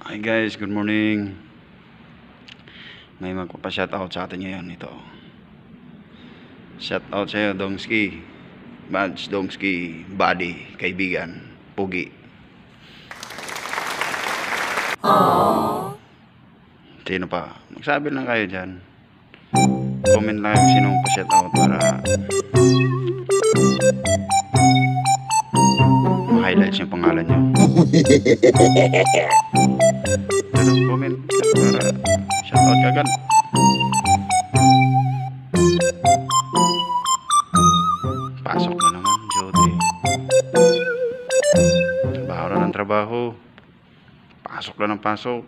Hi guys, good morning. May magpapa-shoutout sa atin ngayon ito. Shoutout sa iyo, Dongski. Mads Dongski, buddy, kaibigan, pugi. Aww. Sino pa? Magsabi lang kayo dyan. Comment lang kung sinong pa-shoutout para ma-highlights yung pangalan nyo. Pero comment para shoutout ka agad. Pasok na naman, Jody. Trabaho na ng trabaho. Pasok na ng pasok.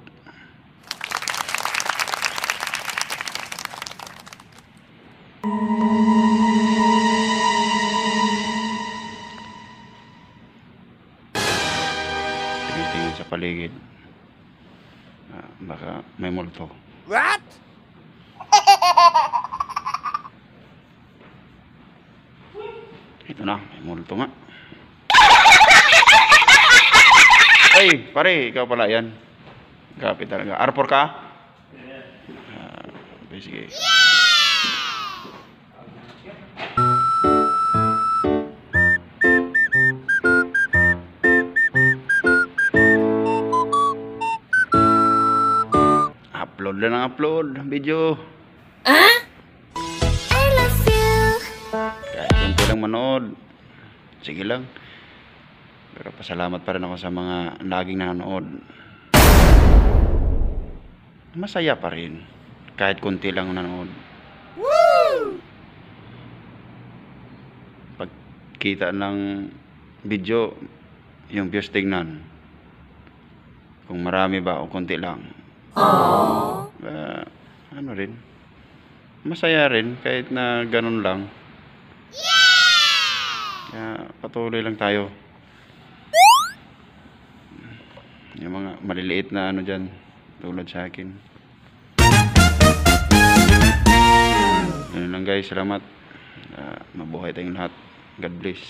Tingin sa paligid. Baka may multo. What? Ito na, may multo nga. Ay, pare, ikaw pala yan. Kapit talaga. R4 ka? Sige. Upload lang ang upload video. I love you. Kahit kunti lang manood, sige lang. Pero pasalamat pa rin ako sa mga laging nanonood. Masaya pa rin kahit kunti lang nanonood. Woo! Pagkita ng video, yung views tingnan kung marami ba o kunti lang. Ano rin, masaya rin kahit na ganun lang. Kaya patuloy lang tayo. Yung mga maliliit na ano dyan, tulad sa akin. Yun lang guys, salamat. Mabuhay tayong lahat. God bless.